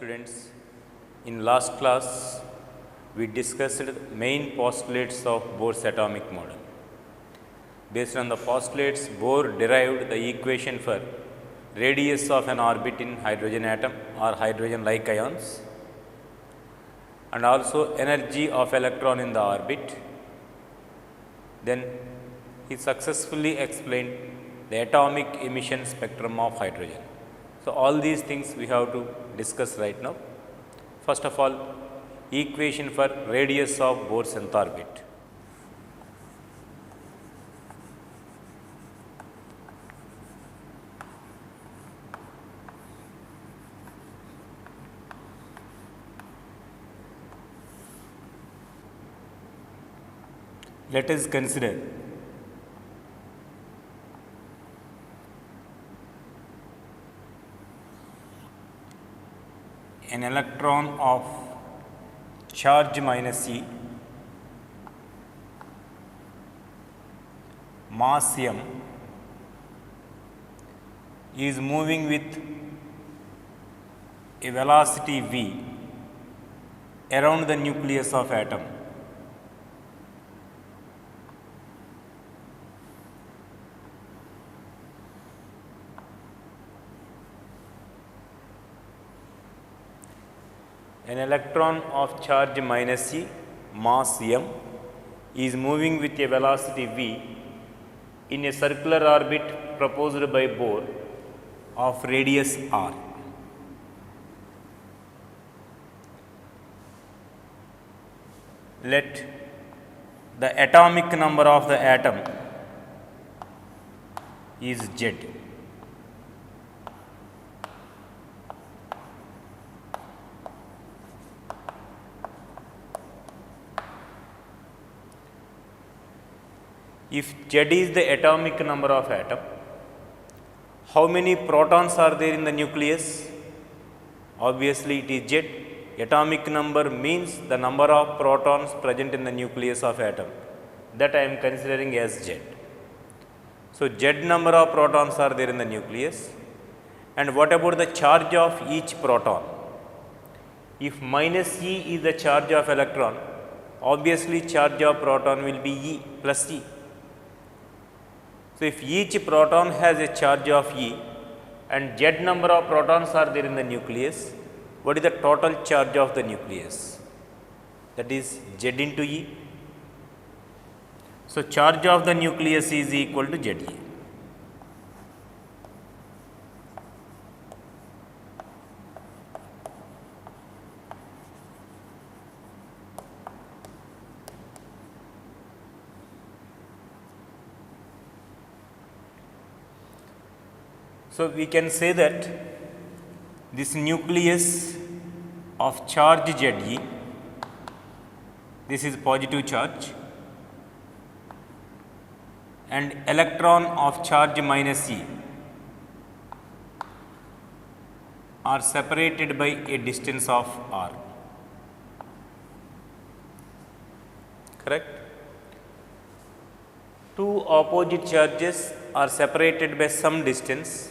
students. In last class, we discussed main postulates of Bohr's atomic model. Based on the postulates, Bohr derived the equation for radius of an orbit in hydrogen atom or hydrogen-like ions, and also energy of electron in the orbit. Then he successfully explained the atomic emission spectrum of hydrogen. So, all these things we have to discuss right now. First of all, equation for radius of Bohr's nth orbit. Let us consider an electron of charge minus e, mass m, is moving with a velocity v around the nucleus of atom. An electron of charge minus e, mass m, is moving with a velocity v in a circular orbit proposed by Bohr of radius r. Let the atomic number of the atom is Z. If Z is the atomic number of atom, how many protons are there in the nucleus? Obviously, it is Z. Atomic number means the number of protons present in the nucleus of atom. That I am considering as Z. So, Z number of protons are there in the nucleus. And what about the charge of each proton? If minus E is the charge of electron, obviously charge of proton will be E plus E. So, if each proton has a charge of E and Z number of protons are there in the nucleus, what is the total charge of the nucleus? That is Z into E. So, charge of the nucleus is equal to ZE. So, we can say that this nucleus of charge ZE, this is positive charge, and electron of charge minus E are separated by a distance of r. Correct? Two opposite charges are separated by some distance.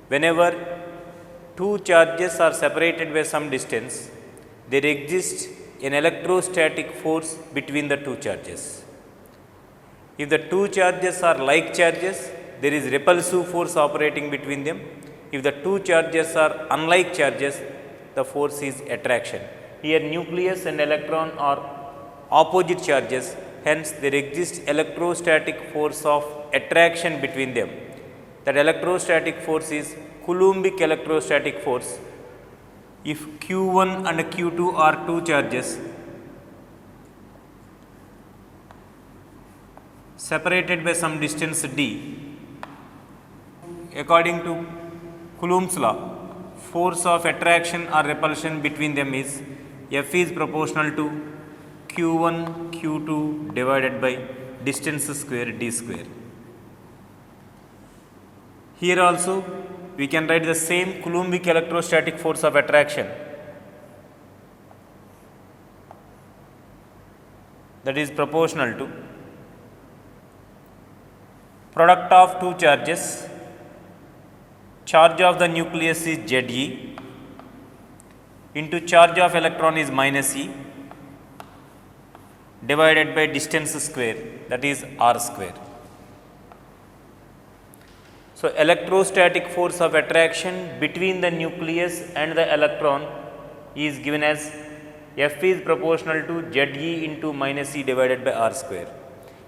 Whenever two charges are separated by some distance, there exists an electrostatic force between the two charges. If the two charges are like charges, there is repulsive force operating between them. If the two charges are unlike charges, the force is attraction. Here nucleus and electron are opposite charges, hence there exists electrostatic force of attraction between them. That electrostatic force is Coulombic electrostatic force. If Q1 and Q2 are two charges separated by some distance d, according to Coulomb's law, force of attraction or repulsion between them is F is proportional to Q1 Q2 divided by distance square d square. Here also we can write the same Coulombic electrostatic force of attraction, that is proportional to product of two charges Charge of the nucleus is Ze into charge of electron is minus E divided by distance square, that is r square. So, electrostatic force of attraction between the nucleus and the electron is given as F is proportional to ZE into minus E divided by r square.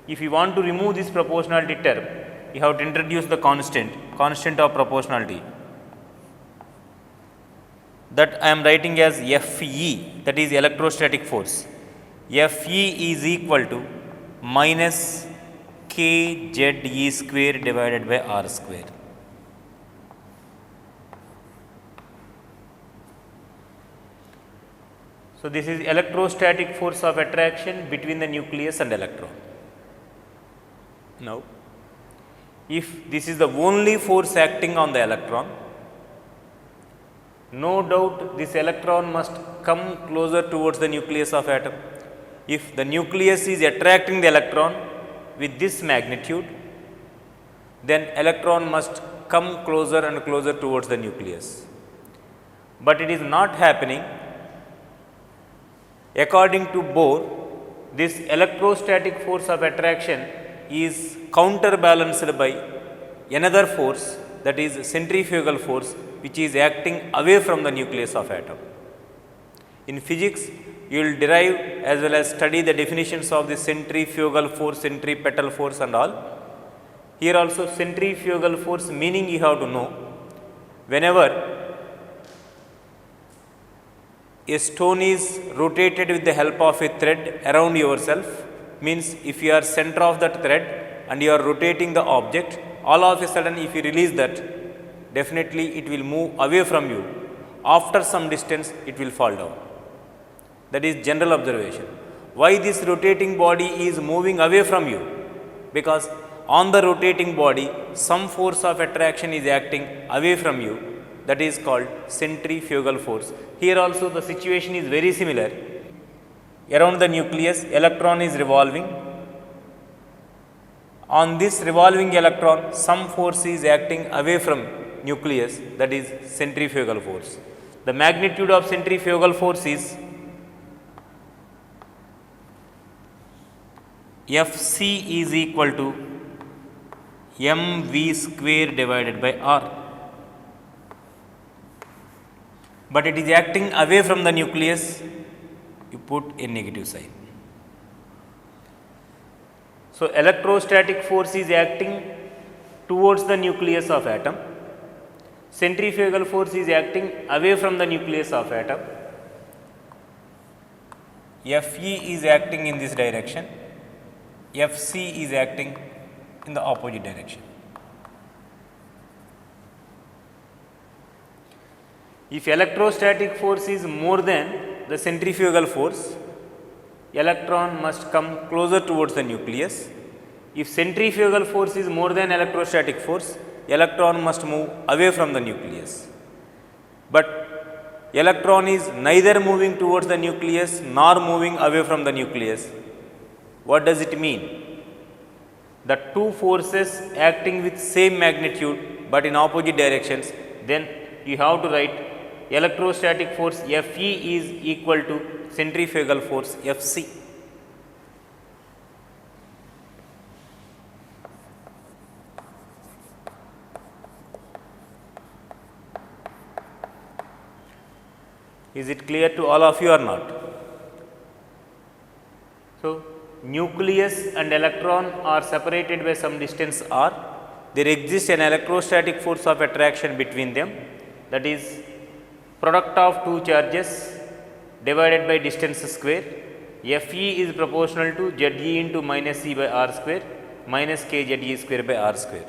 If you want to remove this proportionality term, you have to introduce the constant of proportionality, that I am writing as Fe, that is electrostatic force. Fe is equal to minus kZe square divided by r square. So, this is electrostatic force of attraction between the nucleus and electron. Now, if this is the only force acting on the electron, no doubt this electron must come closer towards the nucleus of atom. If the nucleus is attracting the electron with this magnitude, then electron must come closer and closer towards the nucleus. But it is not happening. According to Bohr, this electrostatic force of attraction is counterbalanced by another force, that is centrifugal force, which is acting away from the nucleus of atom. In physics, you will derive as well as study the definitions of the centrifugal force, centripetal force and all. Here also centrifugal force meaning you have to know. Whenever a stone is rotated with the help of a thread around yourself, means if you are center of that thread and you are rotating the object, all of a sudden if you release that, definitely it will move away from you. After some distance it will fall down. That is general observation. Why this rotating body is moving away from you? Because on the rotating body some force of attraction is acting away from you, that is called centrifugal force. Here also the situation is very similar. Around the nucleus, electron is revolving. On this revolving electron, some force is acting away from nucleus, that is centrifugal force. The magnitude of centrifugal force is Fc is equal to mv square divided by r. But it is acting away from the nucleus, you put a negative sign. So, electrostatic force is acting towards the nucleus of atom, centrifugal force is acting away from the nucleus of atom, Fe is acting in this direction, Fc is acting in the opposite direction. If electrostatic force is more than the centrifugal force, electron must come closer towards the nucleus. If centrifugal force is more than electrostatic force, electron must move away from the nucleus. But electron is neither moving towards the nucleus nor moving away from the nucleus. What does it mean? The two forces acting with same magnitude but in opposite directions, then you have to write electrostatic force Fe is equal to centrifugal force Fc. Is it clear to all of you or not? So, nucleus and electron are separated by some distance r. There exists an electrostatic force of attraction between them, that is product of two charges divided by distance square. Fe is proportional to Ze into minus E by r square minus kZe square by r square.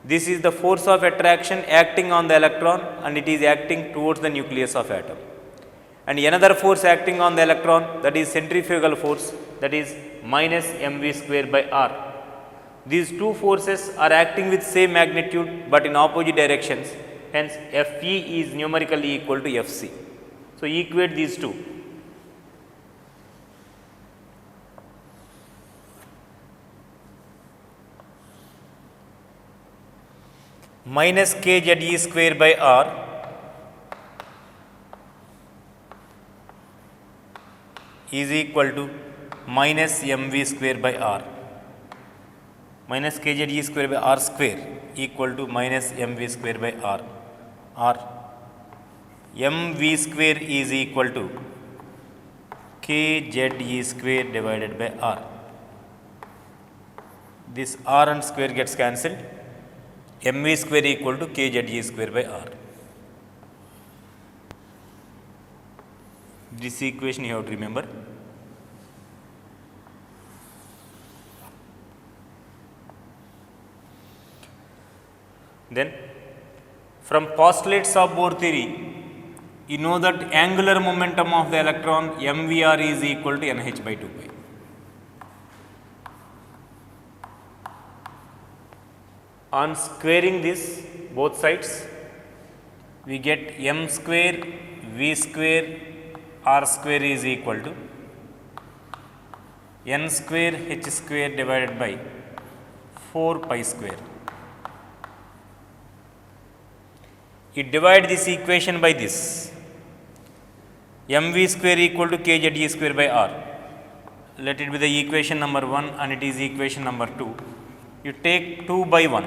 This is the force of attraction acting on the electron and it is acting towards the nucleus of atom. And another force acting on the electron, that is centrifugal force, that is minus mv square by r. These two forces are acting with same magnitude but in opposite directions, hence Fe is numerically equal to Fc. So, equate these two. Minus kZe square by r is equal to minus mv square by r. Minus kze square by r square equal to minus mv square by r. Or mv square is equal to kze square divided by r. This r and square gets cancelled. mv square equal to kze square by r. This equation you have to remember. Then from postulates of Bohr theory, you know that angular momentum of the electron mvr is equal to nh by 2 pi. On squaring this both sides, we get m square v square r square is equal to n square h square divided by 4 pi square. You divide this equation by this, mv square equal to kze square by r. Let it be the equation number 1 and it is equation number 2. You take 2 by 1.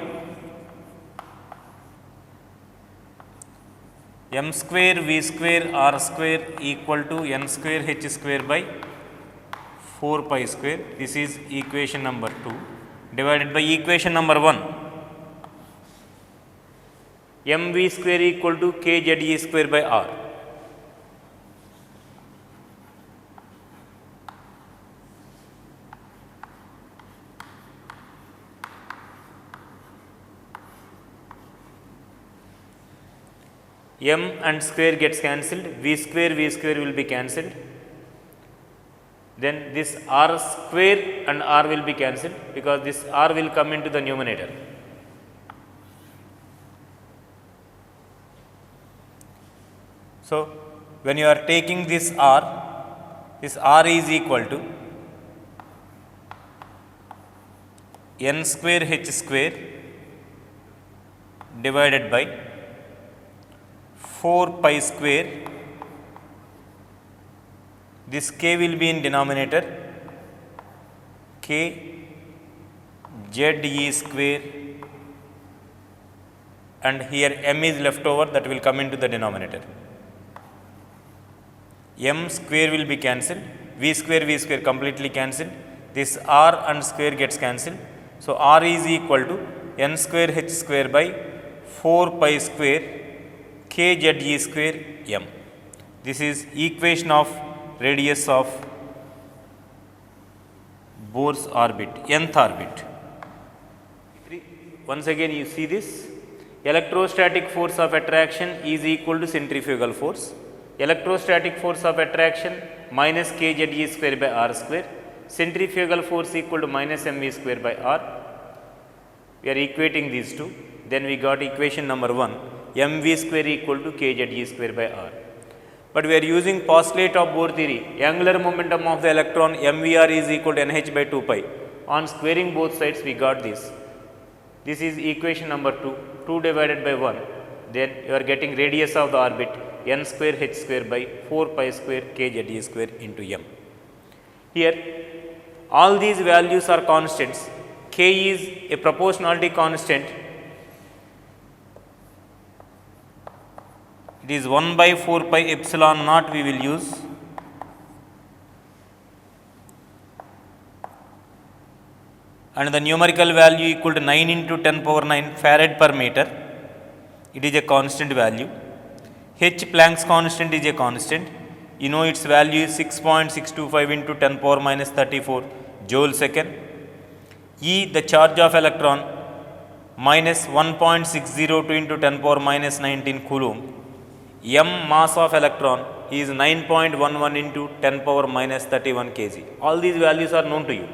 m square v square r square equal to n square h square by 4 pi square. This is equation number 2 divided by equation number 1. mv square equal to kze square by r. M and square gets cancelled, v square will be cancelled. Then this r square and r will be cancelled because this r will come into the numerator. So, when you are taking this r is equal to n square h square divided by 4 pi square. This k will be in denominator, k ze square, and here m is left over, that will come into the denominator. M square will be cancelled, v square completely cancelled, this r and square gets cancelled. So, r is equal to n square h square by 4 pi square kze square m. This is equation of radius of Bohr's orbit, nth orbit. Once again you see this, electrostatic force of attraction is equal to centrifugal force. Electrostatic force of attraction minus kze square by r square, centrifugal force equal to minus mv square by r. We are equating these two, then we got equation number 1, mv square equal to kze square by r. But we are using postulate of Bohr theory, angular momentum of the electron mvr is equal to nh by 2 pi. On squaring both sides we got this. This is equation number 2, 2 divided by 1, then you are getting radius of the orbit n square h square by 4 pi square kze square into m. Here all these values are constants. K is a proportionality constant. It is 1 by 4 pi epsilon naught we will use. And the numerical value equal to 9 into 10 power 9 farad per meter. It is a constant value. H Planck's constant is a constant. You know its value is 6.625 into 10 power minus 34 joule second. E, the charge of electron, minus 1.602 into 10 power minus 19 coulomb. M, mass of electron, is 9.11 into 10 power minus 31 kg. All these values are known to you.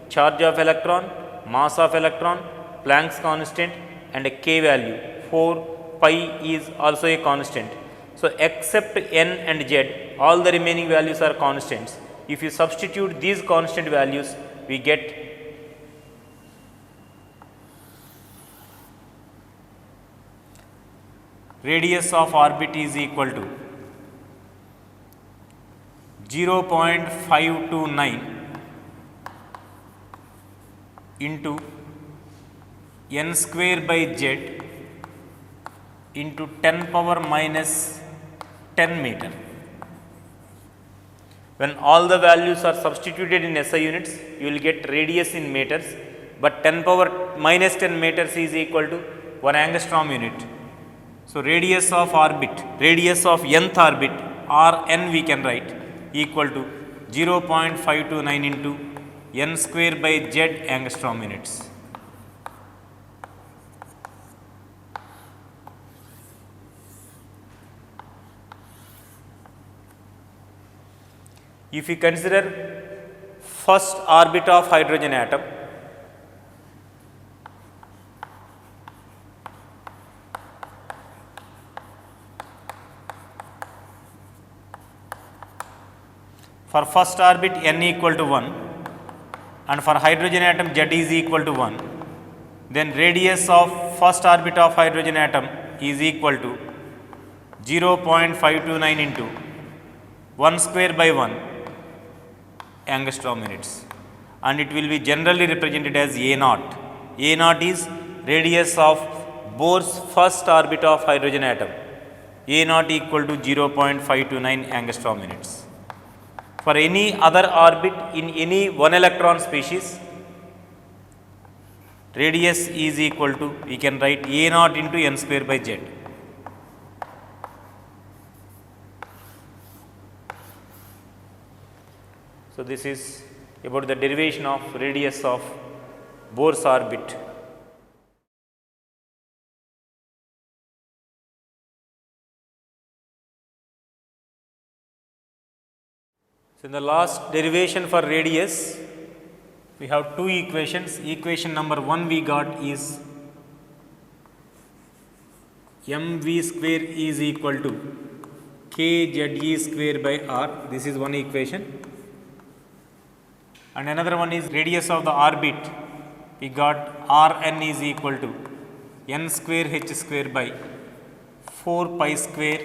Charge of electron, mass of electron, Planck's constant, and a k value 4 pi is also a constant. So, except n and z, all the remaining values are constants. If you substitute these constant values, we get radius of orbit is equal to 0.529 into n square by z into 10 power minus 10 meter. When all the values are substituted in SI units, you will get radius in meters, but 10 power minus 10 meters is equal to 1 angstrom unit. So, radius of orbit, radius of nth orbit Rn we can write equal to 0.529 into n square by z angstrom units. If we consider first orbit of hydrogen atom, for first orbit n equal to 1 and for hydrogen atom z is equal to 1, then radius of first orbit of hydrogen atom is equal to 0.529 into 1 square by 1 angstrom units, and it will be generally represented as A naught. A naught is radius of Bohr's first orbit of hydrogen atom. A naught equal to 0.529 angstrom units. For any other orbit in any one electron species, radius is equal to, we can write A naught into n square by z. So, this is about the derivation of radius of Bohr's orbit. So, in the last derivation for radius, we have two equations. Equation number 1 we got is mv square is equal to kze square by r. This is one equation. And another one is radius of the orbit, we got Rn is equal to n square h square by 4 pi square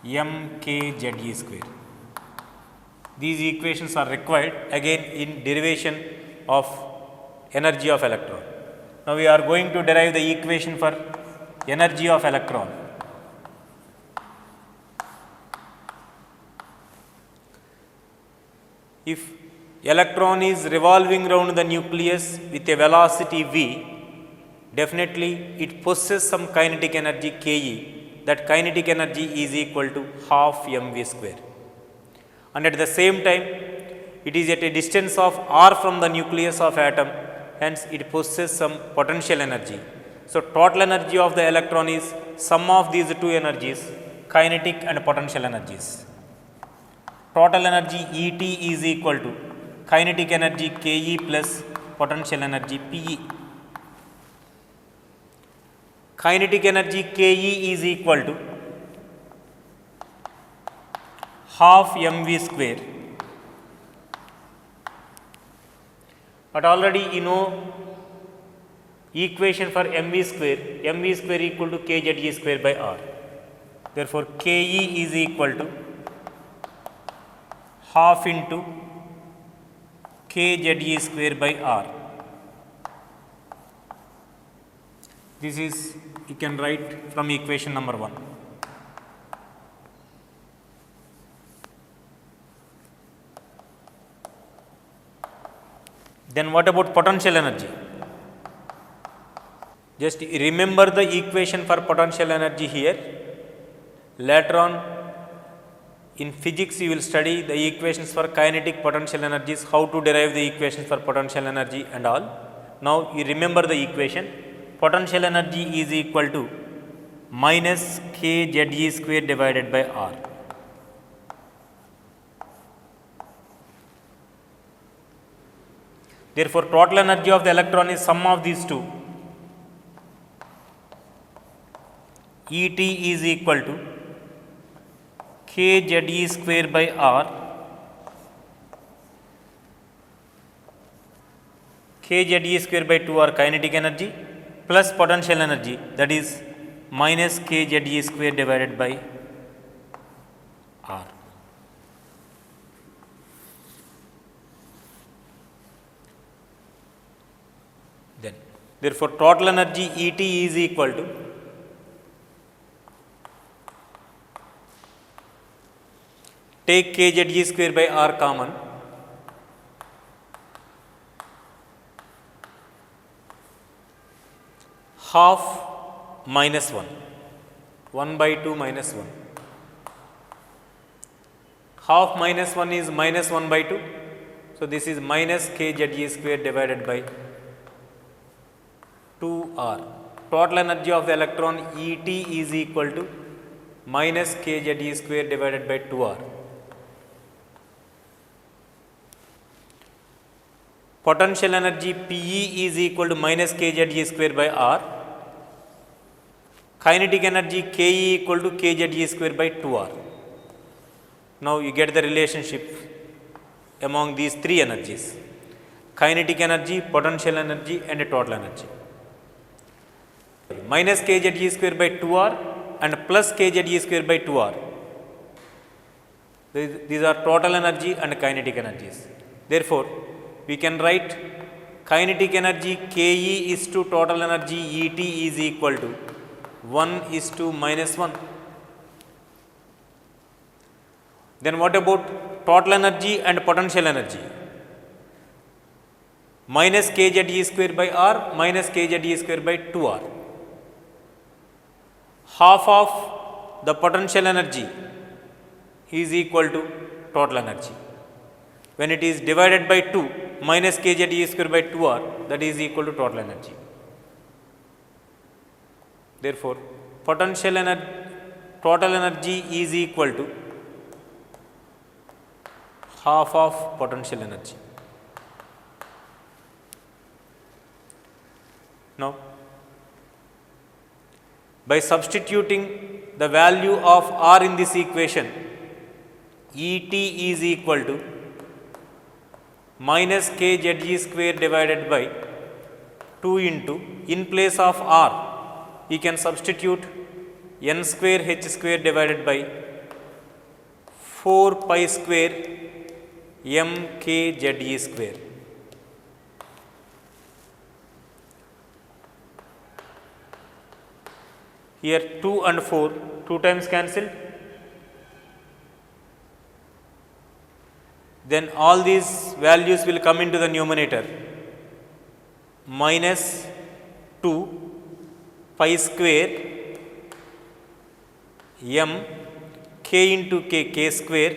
mkze square. These equations are required again in derivation of energy of electron. Now, we are going to derive the equation for energy of electron. If electron is revolving around the nucleus with a velocity v, definitely it possesses some kinetic energy Ke. That kinetic energy is equal to half mv square. And at the same time, it is at a distance of r from the nucleus of atom, hence it possesses some potential energy. So, total energy of the electron is sum of these two energies, kinetic and potential energies. Total energy Et is equal to kinetic energy Ke plus potential energy Pe. Kinetic energy Ke is equal to half mv square, but already you know equation for mv square equal to kze square by r. Therefore, Ke is equal to half into kze square by r. This is you can write from equation number 1. Then what about potential energy? Just remember the equation for potential energy here. Later on in physics you will study the equations for kinetic potential energies, how to derive the equations for potential energy and all. Now, you remember the equation. Potential energy is equal to minus kze square divided by r. Therefore, total energy of the electron is sum of these two. Et is equal to kze square by r. Kze square by 2 are kinetic energy plus potential energy, that is minus kze square divided by r. then. Therefore, total energy Et is equal to take kZe square by R common, half minus 1, 1 by 2 minus 1. Half minus 1 is minus 1 by 2. So, this is minus kZe square divided by 2R. Total energy of the electron Et is equal to minus kZe square divided by 2R. Potential energy Pe is equal to minus kZe square by R. Kinetic energy Ke equal to kZe square by 2R. Now, you get the relationship among these three energies: kinetic energy, potential energy and total energy. Minus kZe square by 2R and plus kZe square by 2R. These are total energy and kinetic energies. Therefore, we can write kinetic energy Ke is to total energy Et is equal to 1 is to minus 1. Then what about total energy and potential energy? Minus kZe square by R minus kZe square by 2R. Half of the potential energy is equal to total energy. When it is divided by 2, minus kZe square by 2R, that is equal to total energy. Therefore, total energy is equal to half of potential energy. Now, by substituting the value of R in this equation, Et is equal to minus kZe square divided by 2 into, in place of R, we can substitute n square h square divided by 4 pi square m kZe square. Here 2 and 4, 2 times cancelled. Then all these values will come into the numerator. Minus 2 pi square m k into k square,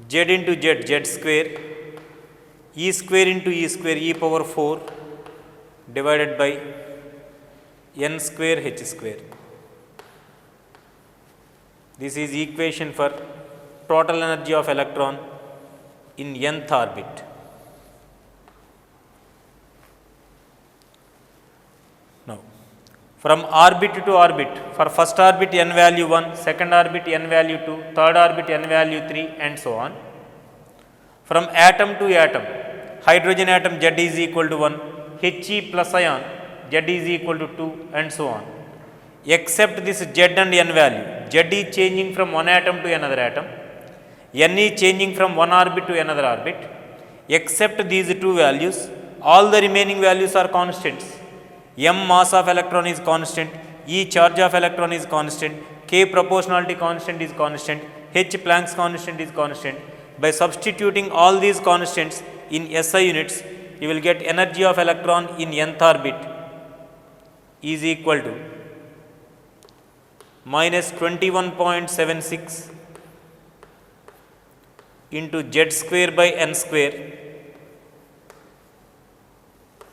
z into z square, e square into e square e power 4 divided by n square h square. This is equation for total energy of electron in nth orbit. Now, from orbit to orbit, for first orbit n value 1, second orbit n value 2, third orbit n value 3 and so on. From atom to atom, hydrogen atom Z is equal to 1, He plus ion Z is equal to 2 and so on. Except this Z and N value, Z is changing from one atom to another atom, N is changing from one orbit to another orbit. Except these two values, all the remaining values are constants. M mass of electron is constant, E charge of electron is constant, K proportionality constant is constant, H Planck's constant is constant. By substituting all these constants in SI units, you will get energy of electron in nth orbit is equal to minus 21.76 into Z square by N square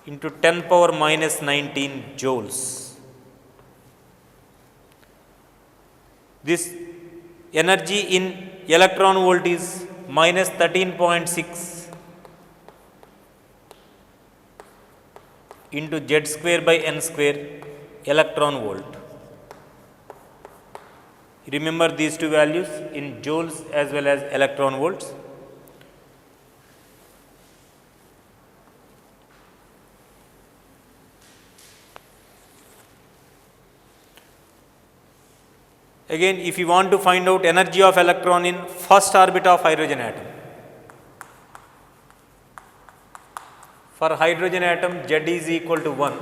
into 10 power minus 19 joules. This energy in electron volt is minus 13.6 into Z square by N square electron volt. Remember these two values in joules as well as electron volts. Again, if you want to find out energy of electron in first orbit of hydrogen atom, For hydrogen atom, Z is equal to 1.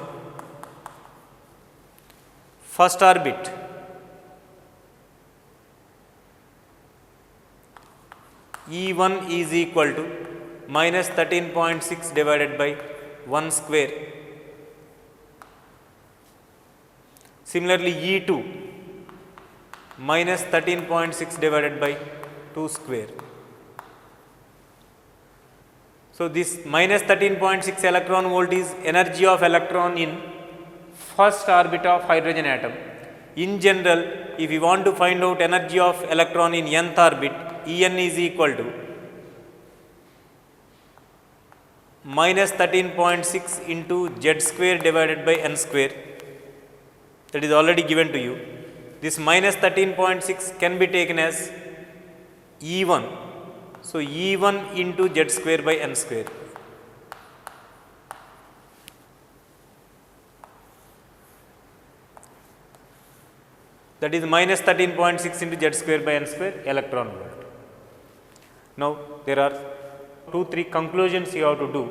First orbit, E1 is equal to minus 13.6 divided by 1 square. Similarly, E2 minus 13.6 divided by 2 square. So, this minus 13.6 electron volt is energy of electron in first orbit of hydrogen atom. In general, if you want to find out energy of electron in nth orbit, En is equal to minus 13.6 into Z square divided by N square. That is already given to you. This minus 13.6 can be taken as E1. So, E1 into Z square by N square. That is minus 13.6 into Z square by N square electron volt. Now, there are 2-3 conclusions you have to do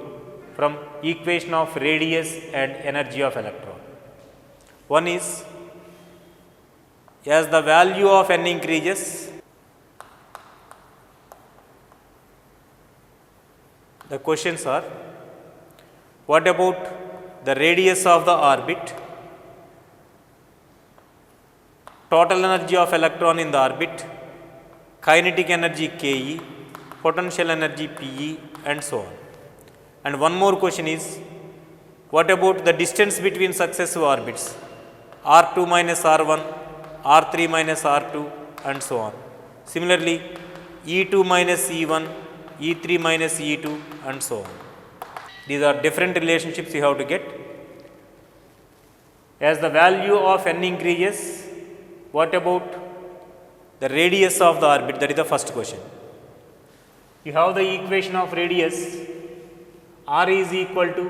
from equation of radius and energy of electron. One is, as the value of n increases, the questions are, what about the radius of the orbit, total energy of electron in the orbit, kinetic energy Ke, potential energy Pe, and so on. And one more question is, what about the distance between successive orbits, R2 minus R1, R3 minus R2, and so on. Similarly, E2 minus E1, E3 minus E2, and so on. These are different relationships you have to get. As the value of n increases, what about the radius of the orbit? That is the first question. You have the equation of radius, R is equal to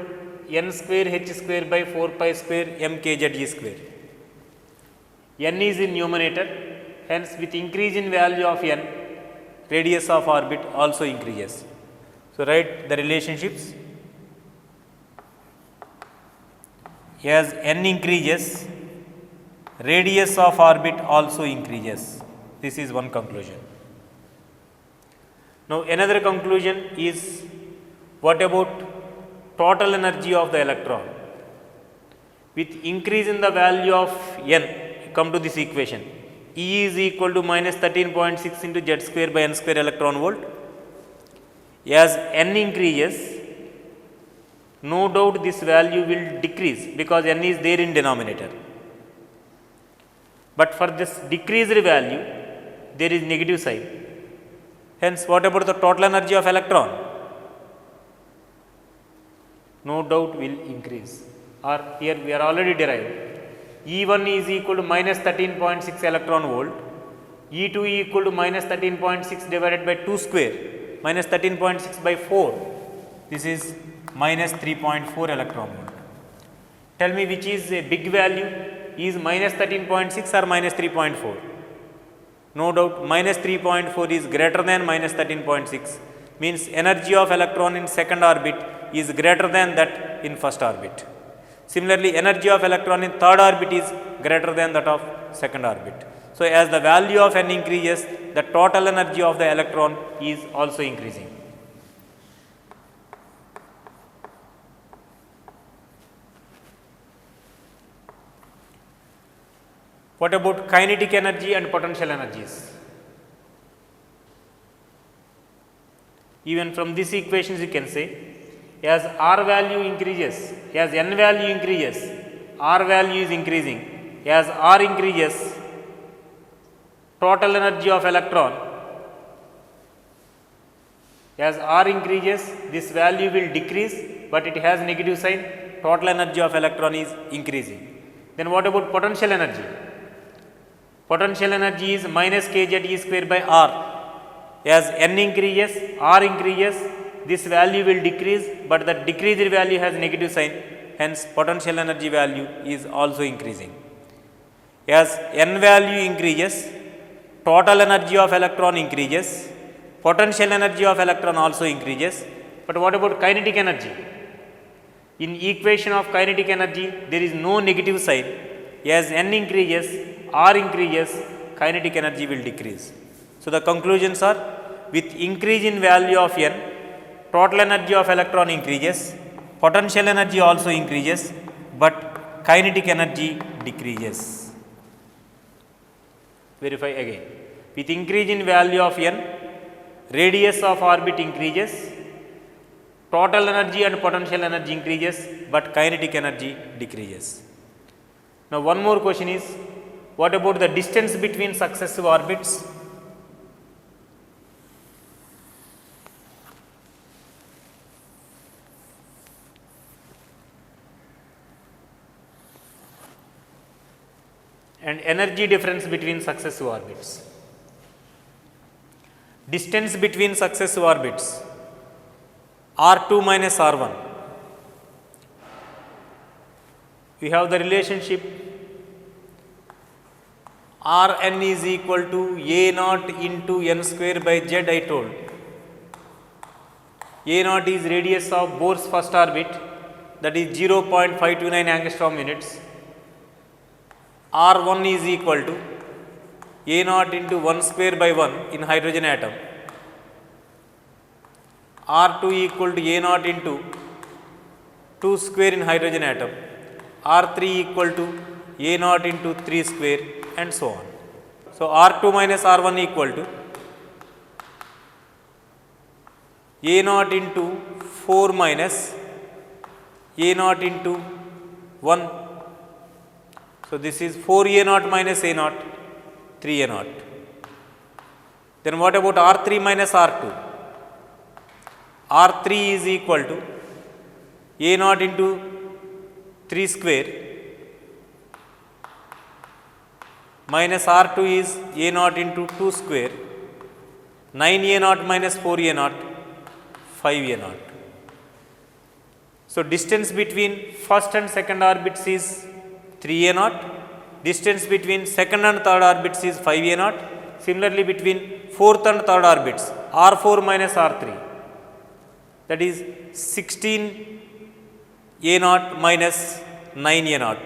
n square h square by 4 pi square m k z e square. N is in numerator, hence with increase in value of n, radius of orbit also increases. So, write the relationships. As n increases, radius of orbit also increases. This is one conclusion. Now, another conclusion is, what about total energy of the electron? With increase in the value of n, come to this equation, E is equal to minus 13.6 into Z square by N square electron volt. As n increases, no doubt this value will decrease because n is there in denominator. But for this decreased value, there is negative sign. Hence, what about the total energy of electron? No doubt will increase, or here we are already derived. E1 is equal to minus 13.6 electron volt, E2 equal to minus 13.6 divided by 2 square, minus 13.6 by 4, this is minus 3.4 electron volt. Tell me which is a big value, is minus 13.6 or minus 3.4? No doubt minus 3.4 is greater than minus 13.6, means energy of electron in second orbit is greater than that in first orbit. Similarly, energy of electron in third orbit is greater than that of second orbit. So, as the value of n increases, the total energy of the electron is also increasing. What about kinetic energy and potential energies? Even from these equations you can say, as R value increases, as n value increases, R value is increasing. As R increases, total energy of electron, as R increases, this value will decrease, but it has negative sign, total energy of electron is increasing. Then what about potential energy? Potential energy is minus kz e square by R. As n increases, R increases, this value will decrease, but the decreased value has negative sign, hence potential energy value is also increasing. As n value increases, total energy of electron increases, potential energy of electron also increases, but what about kinetic energy? In equation of kinetic energy, there is no negative sign. As n increases, R increases, kinetic energy will decrease. So, the conclusions are, with increase in value of n, total energy of electron increases, potential energy also increases, but kinetic energy decreases. Verify again. With increase in value of n, radius of orbit increases, total energy and potential energy increases, but kinetic energy decreases. Now, one more question is, what about the distance between successive orbits? And energy difference between successive orbits. Distance between successive orbits, R2 minus R1. We have the relationship Rn is equal to A naught into n square by z, I told. A naught is radius of Bohr's first orbit, that is 0.529 angstrom units. R1 is equal to A naught into 1 square by 1 in hydrogen atom. R2 equal to A naught into 2 square in hydrogen atom. R3 equal to A naught into 3 square, and so on. So, R2 minus R1 equal to A naught into 4 minus A naught into 1. So, this is 4 A naught minus A naught, 3 A naught. Then what about R3 minus R2? R3 is equal to A naught into 3 square minus R2 is A naught into 2 square, 9 A naught minus 4 A naught, 5 A naught. So, distance between first and second orbits is 3 A naught, distance between second and third orbits is 5 A naught. Similarly, between fourth and third orbits, R4 minus R3, that is 16 A naught minus 9 A naught,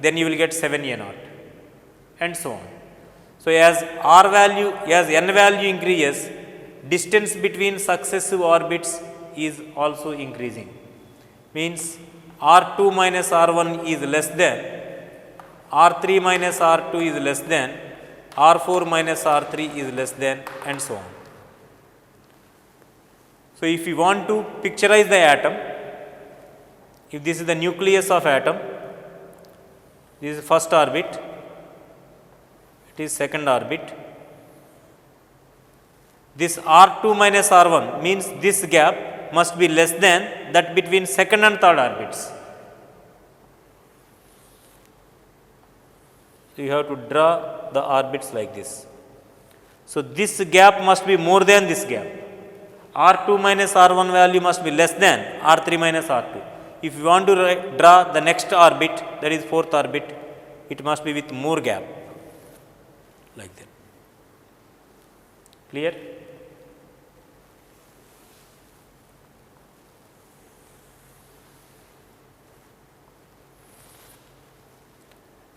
then you will get 7 A naught, and so on. So, as R value, as n value increases, distance between successive orbits is also increasing. Means R2 minus R1 is less than, R3 minus R2 is less than, R4 minus R3 is less than, and so on. So, if you want to picturize the atom, if this is the nucleus of atom, this is first orbit, it is second orbit. This R2 minus R1 means this gap must be less than that between second and third orbits. So, you have to draw the orbits like this. So, this gap must be more than this gap. R2 minus R1 value must be less than R3 minus R2. If you want to draw the next orbit, that is fourth orbit, it must be with more gap, like that. Clear?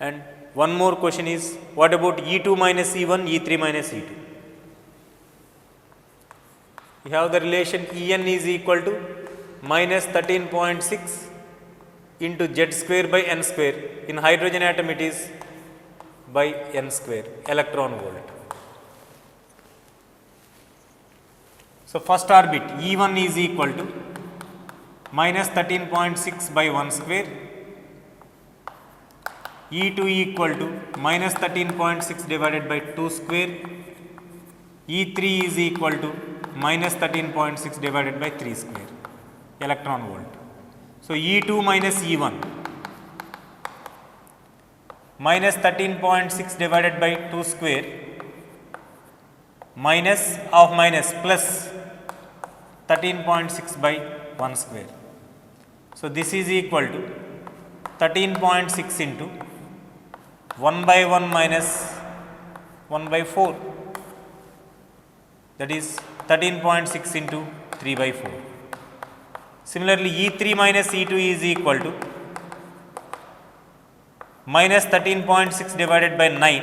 And one more question is, what about E2 minus E1, E3 minus E2? We have the relation En is equal to minus 13.6 into Z square by N square. In hydrogen atom it is by N square, electron volt. So, first orbit E1 is equal to minus 13.6 by 1 square, E2 equal to minus 13.6 divided by 2 square, E3 is equal to minus 13.6 divided by 3 square, electron volt. So, E2 minus E1 minus 13.6 divided by 2 square minus of minus plus 13.6 by 1 square. So, this is equal to 13.6 into 1 by 1 minus 1 by 4, that is 13.6 into 3 by 4. Similarly, E3 minus E2 is equal to minus 13.6 divided by 9,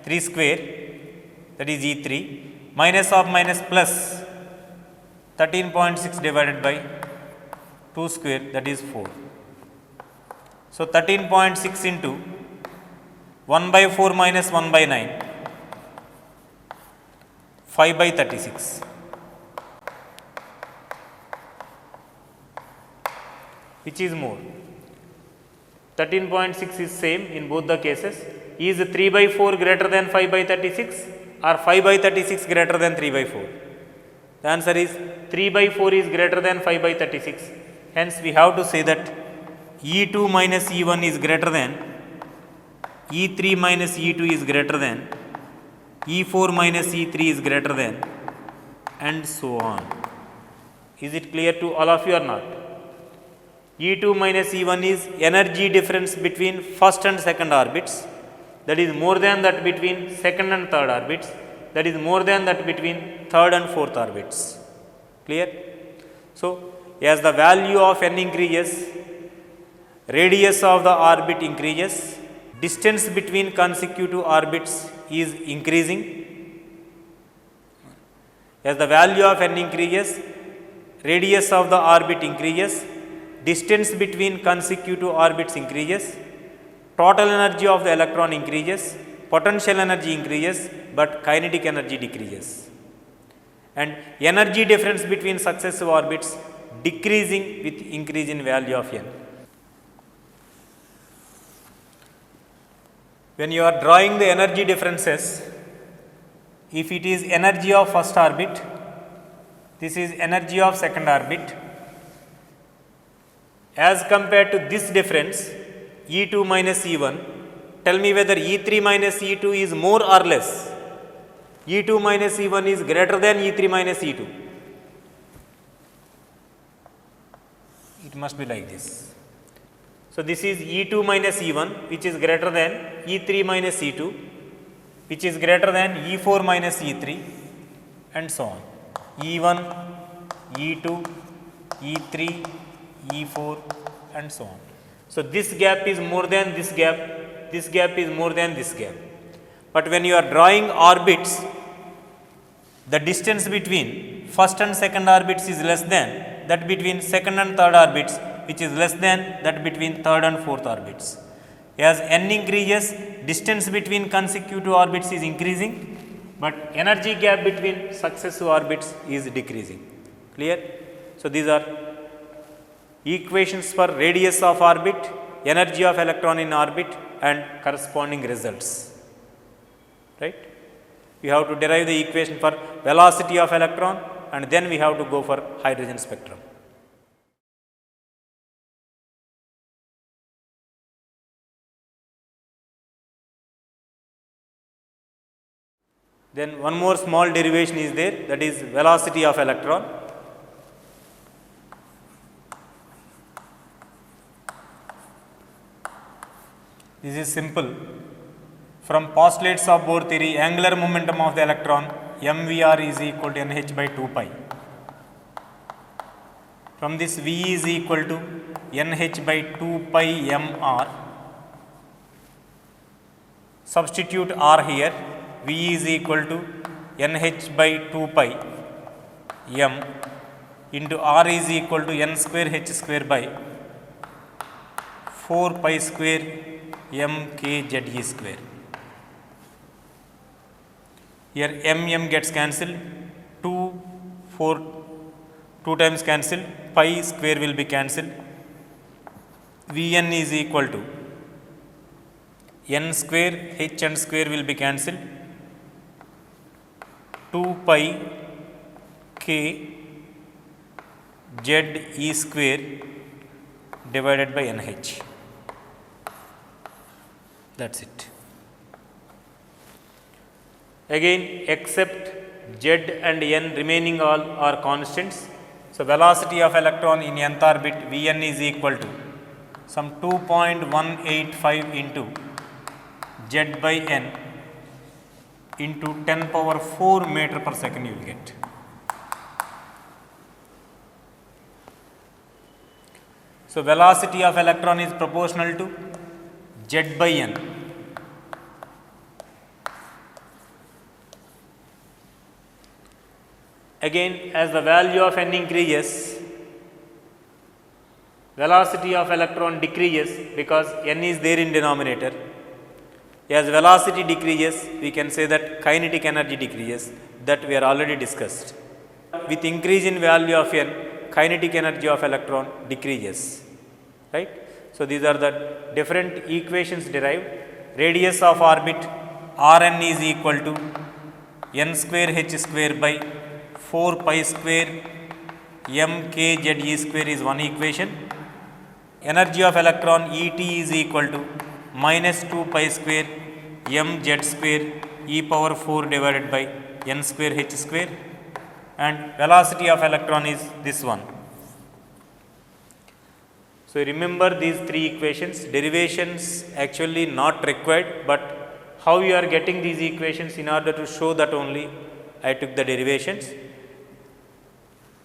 3 square, that is E3, minus of minus plus 13.6 divided by 2 square, that is 4. So 13.6 into 1 by 4 minus 1 by 9, 5 by 36. Which is more? 13.6 is same in both the cases. Is 3 by 4 greater than 5 by 36 or 5 by 36 greater than 3 by 4? The answer is 3 by 4 is greater than 5 by 36. Hence, we have to say that E2 minus E1 is greater than E3 minus E2 is greater than E4 minus E3 is greater than, and so on. Is it clear to all of you or not? E2 minus E1 is energy difference between first and second orbits, that is more than that between second and third orbits, that is more than that between third and fourth orbits. Clear? So, as the value of n increases, radius of the orbit increases, distance between consecutive orbits is increasing. As the value of n increases, radius of the orbit increases, distance between consecutive orbits increases, total energy of the electron increases, potential energy increases, but kinetic energy decreases. And energy difference between successive orbits decreasing with increase in value of n. When you are drawing the energy differences, if it is energy of first orbit, this is energy of second orbit, as compared to this difference E2 minus E1, tell me whether E3 minus E2 is more or less. E2 minus E1 is greater than E3 minus E2. It must be like this. So, this is E2 minus E1, which is greater than E3 minus E2, which is greater than E4 minus E3, and so on. E1, E2, E3, E4, and so on. So, this gap is more than this gap is more than this gap. But when you are drawing orbits, the distance between first and second orbits is less than that between second and third orbits, which is less than that between third and fourth orbits. As n increases, distance between consecutive orbits is increasing, but energy gap between successive orbits is decreasing. Clear? So, these are equations for radius of orbit, energy of electron in orbit, and corresponding results. Right? We have to derive the equation for velocity of electron, and then we have to go for hydrogen spectrum. Then one more small derivation is there, that is velocity of electron. This is simple. From postulates of Bohr theory, angular momentum of the electron mvr is equal to nh by 2 pi. From this, V is equal to nh by 2 pi mr. Substitute r here. V is equal to nh by 2 pi m into r is equal to n square h square by 4 pi square m k z e square. Here m gets cancelled, 2 times cancelled, pi square will be cancelled. Vn is equal to n square h and square will be cancelled, 2 pi k z e square divided by nh. That is it. Again, except z and n remaining all are constants. So, velocity of electron in nth orbit Vn is equal to some 2.185 into z by n into 10 power 4 meter per second you will get. So, velocity of electron is proportional to Z by n. Again, as the value of n increases, velocity of electron decreases because n is there in denominator. As velocity decreases, we can say that kinetic energy decreases, that we are already discussed. With increase in value of n, kinetic energy of electron decreases, right. So, these are the different equations derived. Radius of orbit Rn is equal to n square h square by 4 pi square m k z e square is one equation. Energy of electron Et is equal to minus 2 pi square m z square e power 4 divided by n square h square, and velocity of electron is this one. So, remember these three equations. Derivations actually not required, but how you are getting these equations, in order to show that only I took the derivations.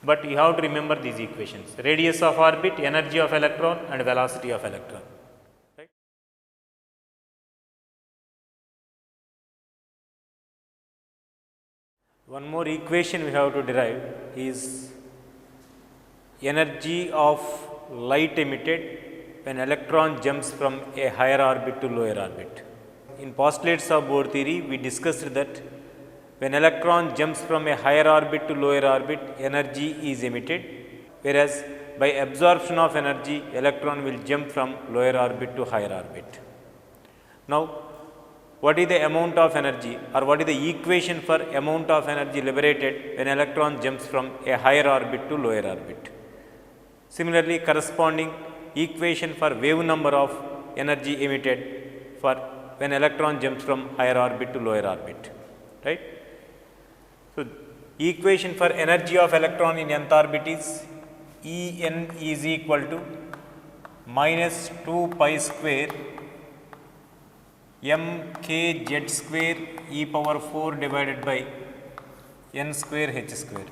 But you have to remember these equations: radius of orbit, energy of electron, and velocity of electron. Right? One more equation we have to derive is energy of light emitted when electron jumps from a higher orbit to lower orbit. In postulates of Bohr theory, we discussed that when electron jumps from a higher orbit to lower orbit, energy is emitted, whereas by absorption of energy, electron will jump from lower orbit to higher orbit. Now, what is the amount of energy, or what is the equation for amount of energy liberated when electron jumps from a higher orbit to lower orbit? Similarly, corresponding equation for wave number of energy emitted for when electron jumps from higher orbit to lower orbit, right. So, equation for energy of electron in nth orbit is En is equal to minus 2 pi square m k z square e power 4 divided by n square h square.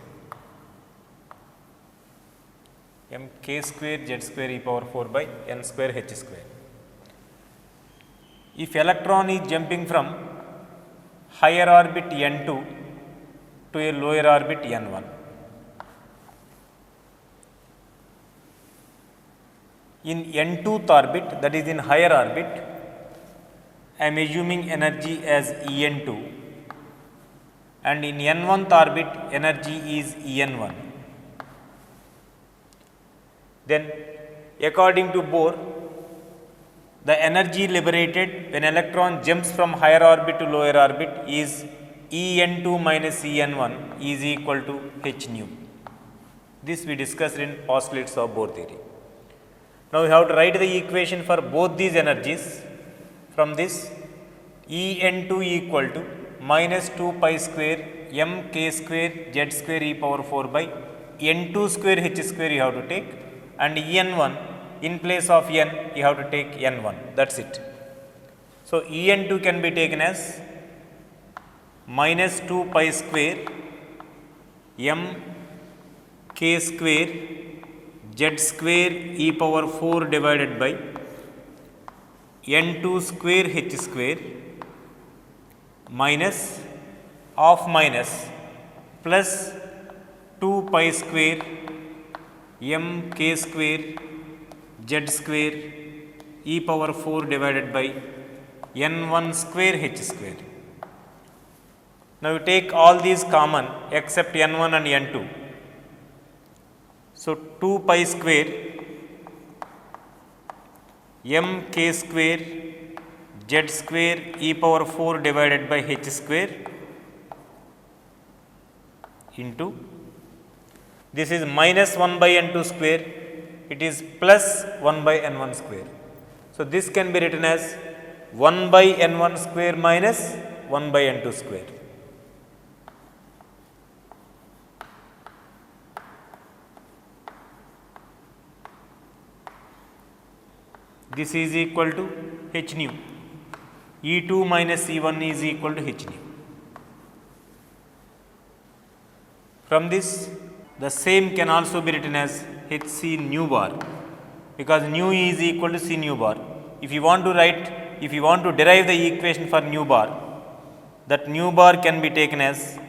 M k square z square e power 4 by n square h square. If electron is jumping from higher orbit n2 to a lower orbit n1, in n2th orbit, that is in higher orbit, I am assuming energy as En2, and in n1th orbit energy is En1. Then, according to Bohr, the energy liberated when electron jumps from higher orbit to lower orbit is En2 minus En1 is equal to h nu. This we discussed in postulates of Bohr theory. Now, we have to write the equation for both these energies. From this, En2 equal to minus 2 pi square m k square z square e power 4 by n2 square h square you have to take, and En1 in place of n you have to take n1, that is it. So, En2 can be taken as minus 2 pi square m k square z square e power 4 divided by n2 square h square minus of minus plus 2 pi square m k square z square e power 4 divided by n1 square h square. Now, you take all these common except n1 and n2. So, 2 pi square m k square z square e power 4 divided by h square into, this is minus 1 by n2 square, it is plus 1 by n1 square. So, this can be written as 1 by n1 square minus 1 by n2 square. This is equal to h nu. E2 minus E1 is equal to h nu. From this, the same can also be written as hc nu bar because nu is equal to C nu bar. If you want to derive the equation for nu bar, that nu bar can be taken as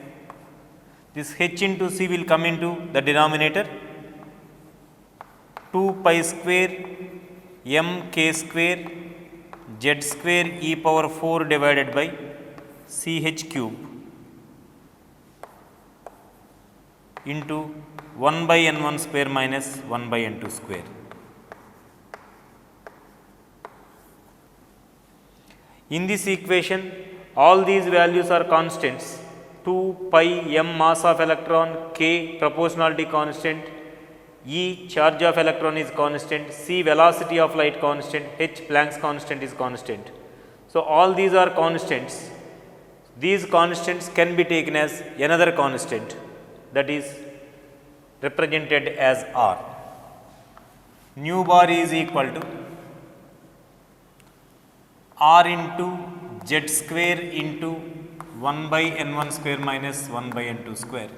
this h into C will come into the denominator 2 pi square m k square z square e power 4 divided by C h cube into 1 by n1 square minus 1 by n2 square. In this equation, all these values are constants. 2 pi m mass of electron, k proportionality constant, E charge of electron is constant, C velocity of light constant, H Planck's constant is constant. So, all these are constants. These constants can be taken as another constant, that is represented as R. Nu bar is equal to R into Z square into 1 by n1 square minus 1 by n2 square.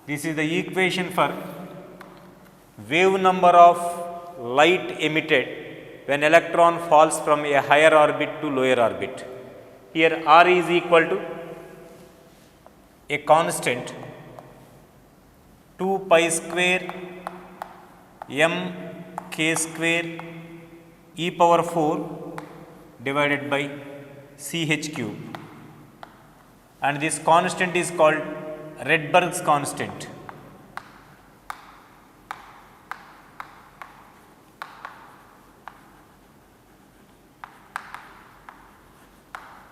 This is the equation for wave number of light emitted when electron falls from a higher orbit to lower orbit. Here R is equal to a constant 2 pi square m k square e power 4 divided by C h cube, and this constant is called Rydberg's constant.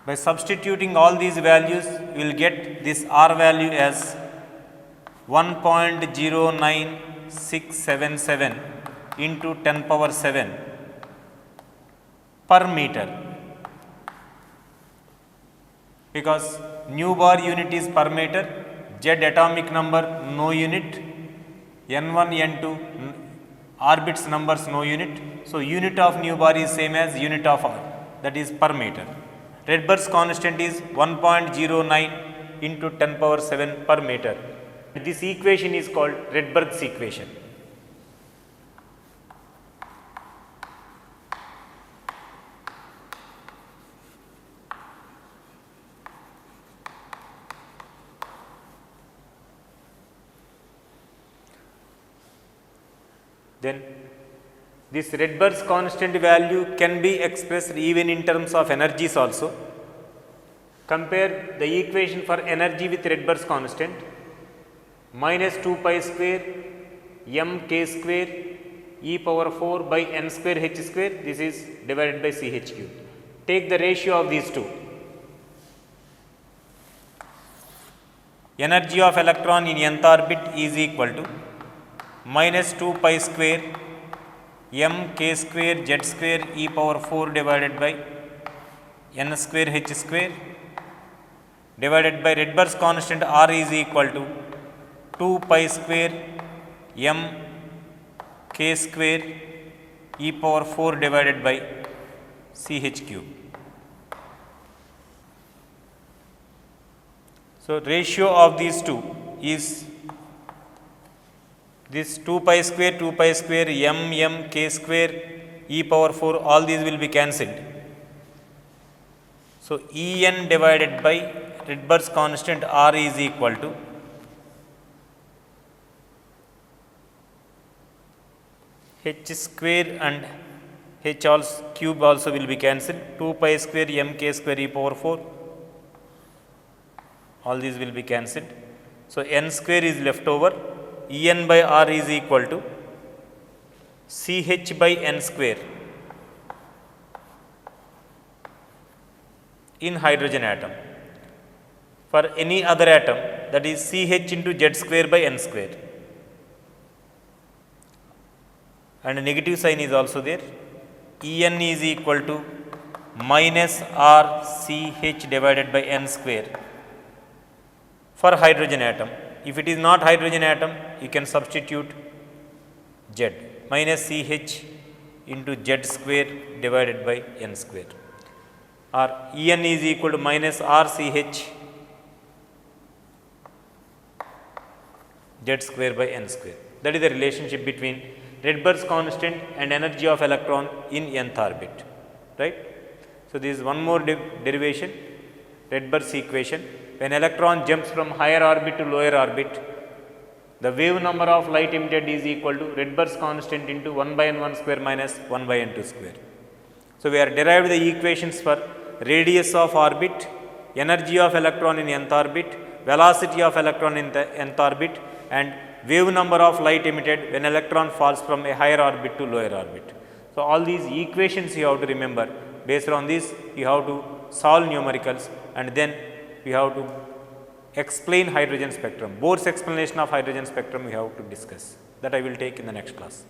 By substituting all these values, we will get this R value as 1.09677 into 10 power 7 per meter, because nu bar unit is per meter, Z atomic number no unit, n1 n2 orbits numbers no unit. So, unit of nu bar is same as unit of R, that is per meter. Rydberg's constant is 1.09 into 10 power 7 per meter. This equation is called Rydberg's equation. Then this Rydberg's constant value can be expressed even in terms of energies also. Compare the equation for energy with Rydberg's constant, minus 2 pi square m k square e power 4 by n square h square, this is divided by C h cube. Take the ratio of these two. Energy of electron in nth orbit is equal to minus 2 pi square m k square z square e power 4 divided by n square h square divided by Rydberg's constant R is equal to 2 pi square m k square e power 4 divided by C h cube. So, ratio of these two is this 2 pi square m k square e power 4, all these will be cancelled. So, En divided by Rydberg's constant R is equal to h square and h cube also will be cancelled. 2 pi square m k square e power 4, all these will be cancelled. So, n square is left over. En by R is equal to Ch by n square in hydrogen atom. For any other atom, that is Ch into Z square by n square, and a negative sign is also there. En is equal to minus R Ch divided by n square for hydrogen atom. If it is not hydrogen atom, you can substitute Z minus Ch into Z square divided by n square, or En is equal to minus R Ch z square by n square. That is the relationship between Rydberg's constant and energy of electron in nth orbit, right. So, this is one more derivation, Rydberg's equation. When electron jumps from higher orbit to lower orbit, the wave number of light emitted is equal to Rydberg's constant into 1 by n1 square minus 1 by n2 square. So, we are derived the equations for radius of orbit, energy of electron in nth orbit, velocity of electron in the nth orbit, and wave number of light emitted when electron falls from a higher orbit to lower orbit. So, all these equations you have to remember. Based on this, you have to solve numericals, and then we have to explain hydrogen spectrum. Bohr's explanation of hydrogen spectrum we have to discuss. That I will take in the next class.